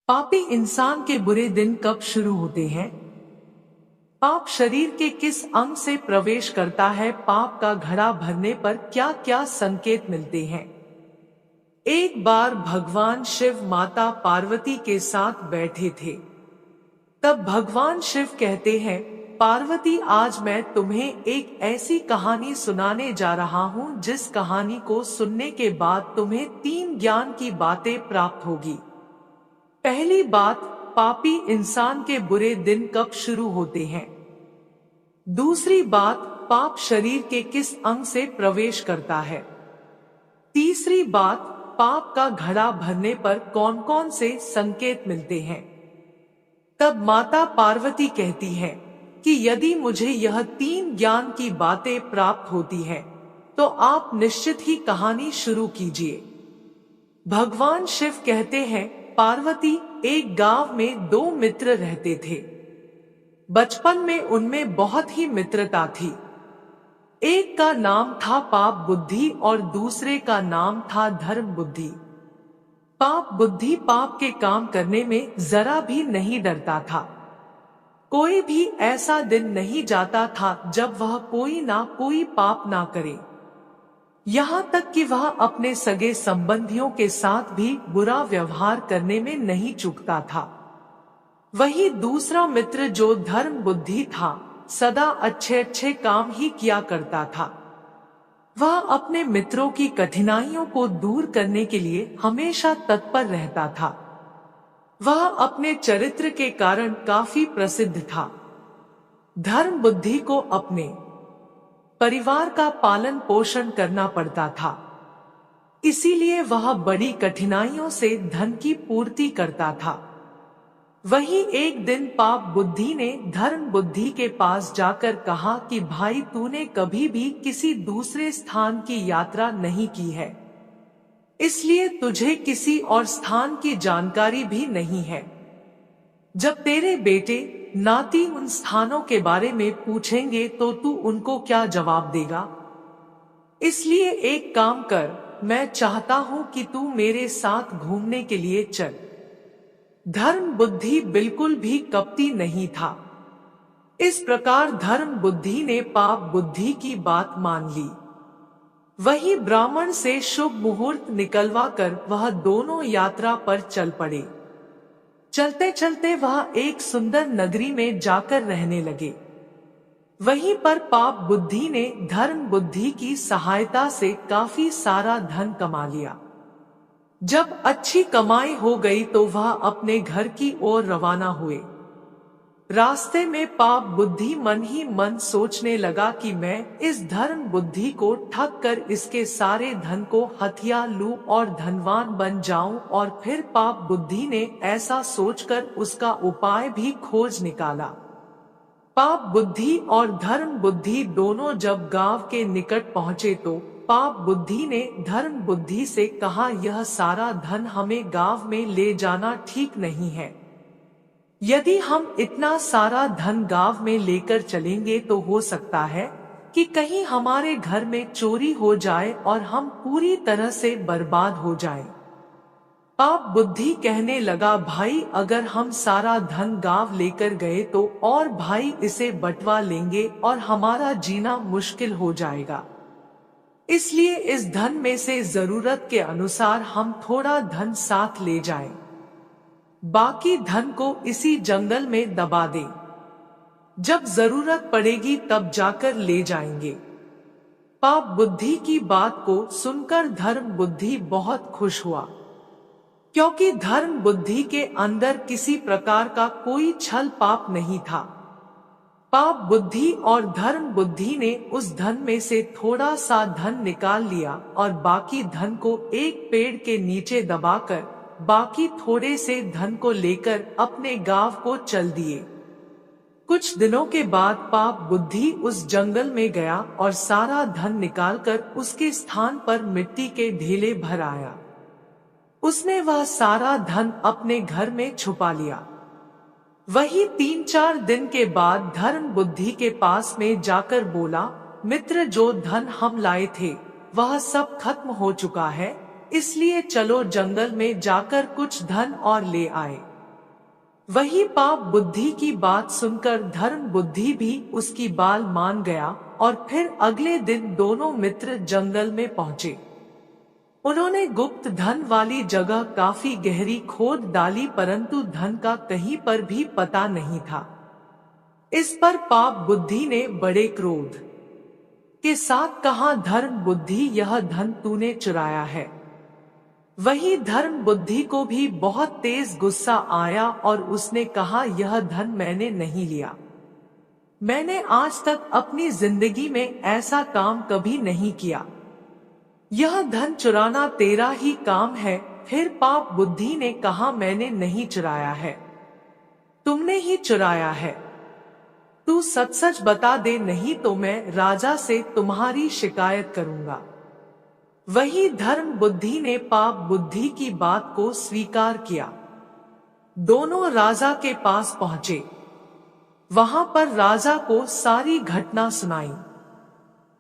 पापी इंसान के बुरे दिन कब शुरू होते हैं? पाप शरीर के किस अंग से प्रवेश करता है? पाप का घड़ा भरने पर क्या क्या संकेत मिलते हैं? एक बार भगवान शिव माता पार्वती के साथ बैठे थे। तब भगवान शिव कहते हैं, पार्वती, आज मैं तुम्हें एक ऐसी कहानी सुनाने जा रहा हूँ जिस कहानी को सुनने के बाद तुम्हें 3 ज्ञान की बातें प्राप्त होगी। पहली बात, पापी इंसान के बुरे दिन कब शुरू होते हैं। दूसरी बात, पाप शरीर के किस अंग से प्रवेश करता है। तीसरी बात, पाप का घड़ा भरने पर कौन कौन से संकेत मिलते हैं। तब माता पार्वती कहती है कि यदि मुझे यह 3 ज्ञान की बातें प्राप्त होती हैं, तो आप निश्चित ही कहानी शुरू कीजिए। भगवान शिव कहते हैं, पार्वती, एक गांव में 2 मित्र रहते थे। बचपन में उनमें बहुत ही मित्रता थी। एक का नाम था पाप बुद्धि और दूसरे का नाम था धर्म बुद्धि। पाप बुद्धि पाप के काम करने में जरा भी नहीं डरता था। कोई भी ऐसा दिन नहीं जाता था जब वह कोई ना कोई पाप ना करे। यहाँ तक कि वह अपने सगे संबंधियों के साथ भी बुरा व्यवहार करने में नहीं चूकता था। वही दूसरा मित्र जो धर्म बुद्धि था, सदा अच्छे अच्छे काम ही किया करता था। वह अपने मित्रों की कठिनाइयों को दूर करने के लिए हमेशा तत्पर रहता था। वह अपने चरित्र के कारण काफी प्रसिद्ध था। धर्म बुद्धि को अपने परिवार का पालन पोषण करना पड़ता था, इसीलिए वह बड़ी कठिनाइयों से धन की पूर्ति करता था। वहीं एक दिन पाप बुद्धि ने धर्म बुद्धि के पास जाकर कहा कि भाई, तूने कभी भी किसी दूसरे स्थान की यात्रा नहीं की है, इसलिए तुझे किसी और स्थान की जानकारी भी नहीं है। जब तेरे बेटे नाती उन स्थानों के बारे में पूछेंगे तो तू उनको क्या जवाब देगा? इसलिए एक काम कर, मैं चाहता हूँ कि तू मेरे साथ घूमने के लिए चल। धर्म बुद्धि बिल्कुल भी कपटी नहीं था। इस प्रकार धर्म बुद्धि ने पाप बुद्धि की बात मान ली। वही ब्राह्मण से शुभ मुहूर्त निकलवा कर वह दोनों यात्रा पर चल पड़े। चलते चलते वह एक सुंदर नगरी में जाकर रहने लगे। वहीं पर पाप बुद्धि ने धर्म बुद्धि की सहायता से काफी सारा धन कमा लिया। जब अच्छी कमाई हो गई तो वह अपने घर की ओर रवाना हुए। रास्ते में पाप बुद्धि मन ही मन सोचने लगा कि मैं इस धर्म बुद्धि को ठग कर इसके सारे धन को हथिया लूं और धनवान बन जाऊं। और फिर पाप बुद्धि ने ऐसा सोचकर उसका उपाय भी खोज निकाला। पाप बुद्धि और धर्म बुद्धि दोनों जब गांव के निकट पहुंचे तो पाप बुद्धि ने धर्म बुद्धि से कहा, यह सारा धन हमें गांव में ले जाना ठीक नहीं है। यदि हम इतना सारा धन गांव में लेकर चलेंगे तो हो सकता है कि कहीं हमारे घर में चोरी हो जाए और हम पूरी तरह से बर्बाद हो जाएं। पाप बुद्धि कहने लगा, भाई, अगर हम सारा धन गांव लेकर गए तो और भाई इसे बंटवा लेंगे और हमारा जीना मुश्किल हो जाएगा। इसलिए इस धन में से जरूरत के अनुसार हम थोड़ा धन साथ ले जाएं। बाकी धन को इसी जंगल में दबा दें। जब जरूरत पड़ेगी तब जाकर ले जाएंगे। पाप बुद्धि की बात को सुनकर धर्म बुद्धि बहुत खुश हुआ, क्योंकि धर्म बुद्धि के अंदर किसी प्रकार का कोई छल पाप नहीं था। पाप बुद्धि और धर्म बुद्धि ने उस धन में से थोड़ा सा धन निकाल लिया और बाकी धन को एक पेड़ के नीचे दबाकर बाकी थोड़े से धन को लेकर अपने गांव को चल दिए। कुछ दिनों के बाद पाप बुद्धि उस जंगल में गया और सारा धन निकालकर उसके स्थान पर मिट्टी के ढेले भर आया। उसने वह सारा धन अपने घर में छुपा लिया। वही 3-4 दिन के बाद धर्म बुद्धि के पास में जाकर बोला, मित्र, जो धन हम लाए थे वह सब खत्म हो चुका है, इसलिए चलो जंगल में जाकर कुछ धन और ले आए। वही पाप बुद्धि की बात सुनकर धर्म बुद्धि भी उसकी बाल मान गया और फिर अगले दिन दोनों मित्र जंगल में पहुंचे। उन्होंने गुप्त धन वाली जगह काफी गहरी खोद डाली, परंतु धन का कहीं पर भी पता नहीं था। इस पर पाप बुद्धि ने बड़े क्रोध के साथ कहा, धर्म बुद्धि, यह धन तूने चुराया है। वही धर्म बुद्धि को भी बहुत तेज गुस्सा आया और उसने कहा, यह धन मैंने नहीं लिया। मैंने आज तक अपनी जिंदगी में ऐसा काम कभी नहीं किया। यह धन चुराना तेरा ही काम है। फिर पाप बुद्धि ने कहा, मैंने नहीं चुराया है, तुमने ही चुराया है। तू सच सच बता दे, नहीं तो मैं राजा से तुम्हारी शिकायत करूंगा। वही धर्म बुद्धि ने पाप बुद्धि की बात को स्वीकार किया। दोनों राजा के पास पहुंचे। वहां पर राजा को सारी घटना सुनाई।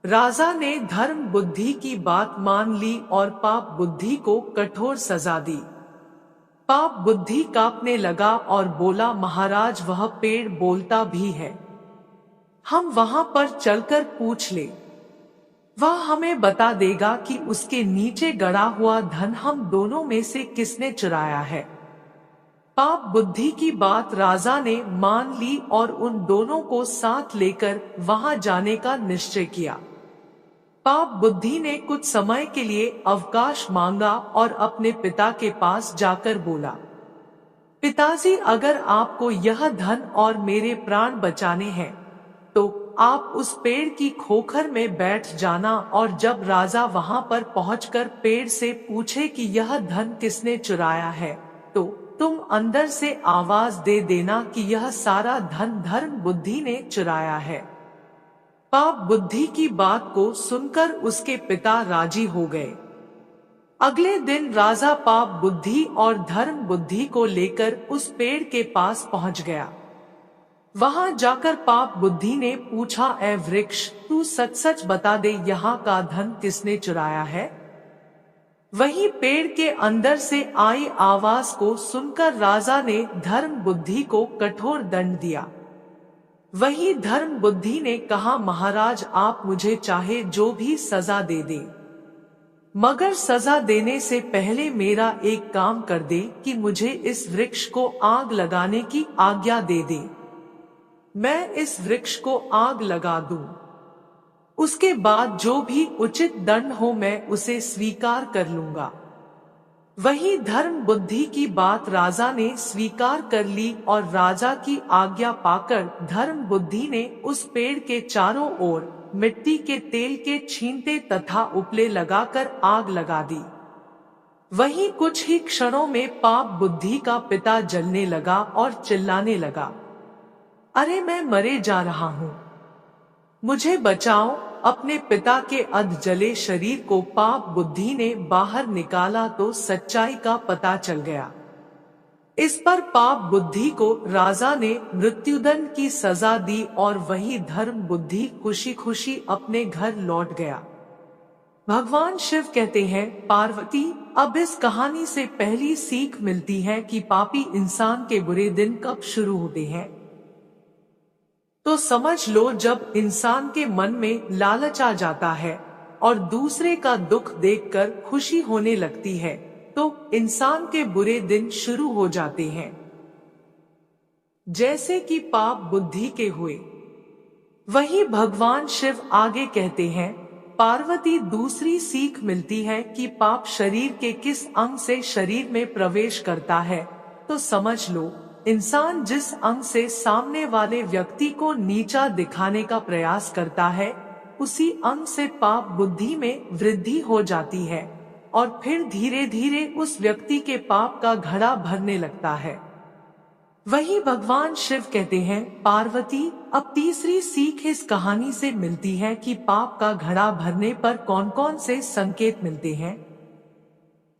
राजा ने धर्म बुद्धि की बात मान ली और पाप बुद्धि को कठोर सजा दी। पाप बुद्धि कांपने लगा और बोला, महाराज, वह पेड़ बोलता भी है, हम वहां पर चलकर पूछ ले। वह हमें बता देगा कि उसके नीचे गड़ा हुआ धन हम दोनों में से किसने चुराया है। पाप बुद्धि की बात राजा ने मान ली और उन दोनों को साथ लेकर वहां जाने का निश्चय किया। पाप बुद्धि ने कुछ समय के लिए अवकाश मांगा और अपने पिता के पास जाकर बोला, पिताजी, अगर आपको यह धन और मेरे प्राण बचाने हैं तो आप उस पेड़ की खोखर में बैठ जाना, और जब राजा वहां पर पहुंचकर पेड़ से पूछे कि यह धन किसने चुराया है, तो तुम अंदर से आवाज दे देना कि यह सारा धन धर्म बुद्धि ने चुराया है। पाप बुद्धि की बात को सुनकर उसके पिता राजी हो गए। अगले दिन राजा पाप बुद्धि और धर्म बुद्धि को लेकर उस पेड़ के पास पहुंच गया। वहां जाकर पाप बुद्धि ने पूछा, ऐ वृक्ष, तू सच सच बता दे, यहाँ का धन किसने चुराया है। वही पेड़ के अंदर से आई आवाज को सुनकर राजा ने धर्म बुद्धि को कठोर दंड दिया। वही धर्म बुद्धि ने कहा, महाराज, आप मुझे चाहे जो भी सजा दे दे, मगर सजा देने से पहले मेरा एक काम कर दे कि मुझे इस वृक्ष को आग लगाने की आज्ञा दे दे। मैं इस वृक्ष को आग लगा दूं। उसके बाद जो भी उचित दंड हो मैं उसे स्वीकार कर लूंगा। वही धर्म बुद्धि की बात राजा ने स्वीकार कर ली और राजा की आज्ञा पाकर धर्म बुद्धि ने उस पेड़ के चारों ओर मिट्टी के तेल के छींटे तथा उपले लगाकर आग लगा दी। वही कुछ ही क्षणों में पाप बुद्धि का पिता जलने लगा और चिल्लाने लगा, अरे मैं मरे जा रहा हूँ, मुझे बचाओ। अपने पिता के अध जले शरीर को पाप बुद्धि ने बाहर निकाला तो सच्चाई का पता चल गया। इस पर पाप बुद्धि को राजा ने मृत्युदंड की सजा दी और वही धर्म बुद्धि खुशी खुशी अपने घर लौट गया। भगवान शिव कहते हैं, पार्वती, अब इस कहानी से पहली सीख मिलती है कि पापी इंसान के बुरे दिन कब शुरू होते हैं। तो समझ लो, जब इंसान के मन में लालच आ जाता है और दूसरे का दुख देखकर खुशी होने लगती है, तो इंसान के बुरे दिन शुरू हो जाते हैं। जैसे कि पाप बुद्धि के हुए। वही भगवान शिव आगे कहते हैं, पार्वती, दूसरी सीख मिलती है कि पाप शरीर के किस अंग से शरीर में प्रवेश करता है। तो समझ लो, इंसान जिस अंग से सामने वाले व्यक्ति को नीचा दिखाने का प्रयास करता है, उसी अंग से पाप बुद्धि में वृद्धि हो जाती है और फिर धीरे धीरे उस व्यक्ति के पाप का घड़ा भरने लगता है। वही भगवान शिव कहते हैं, पार्वती, अब तीसरी सीख इस कहानी से मिलती है कि पाप का घड़ा भरने पर कौन कौन से संकेत मिलते हैं।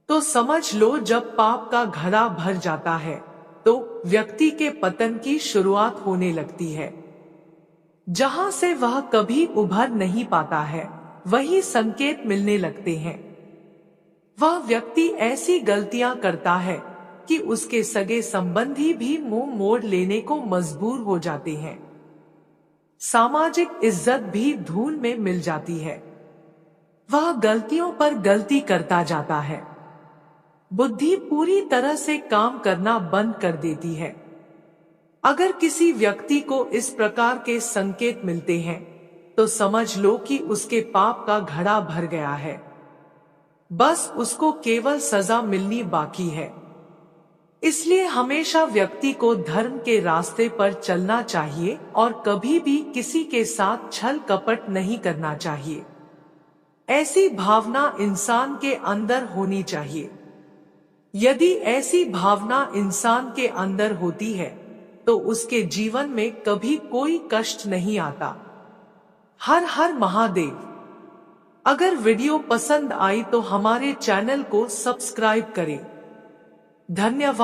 तो समझ लो, जब पाप का घड़ा भर जाता है तो व्यक्ति के पतन की शुरुआत होने लगती है, जहां से वह कभी उभर नहीं पाता है। वही संकेत मिलने लगते हैं। वह व्यक्ति ऐसी गलतियां करता है कि उसके सगे संबंधी भी मुंह मोड़ लेने को मजबूर हो जाते हैं। सामाजिक इज्जत भी धूल में मिल जाती है। वह गलतियों पर गलती करता जाता है। बुद्धि पूरी तरह से काम करना बंद कर देती है। अगर किसी व्यक्ति को इस प्रकार के संकेत मिलते हैं, तो समझ लो कि उसके पाप का घड़ा भर गया है। बस उसको केवल सजा मिलनी बाकी है। इसलिए हमेशा व्यक्ति को धर्म के रास्ते पर चलना चाहिए और कभी भी किसी के साथ छल कपट नहीं करना चाहिए। ऐसी भावना इंसान के अंदर होनी चाहिए। यदि ऐसी भावना इंसान के अंदर होती है, तो उसके जीवन में कभी कोई कष्ट नहीं आता। हर हर महादेव। अगर वीडियो पसंद आई तो हमारे चैनल को सब्सक्राइब करें। धन्यवाद।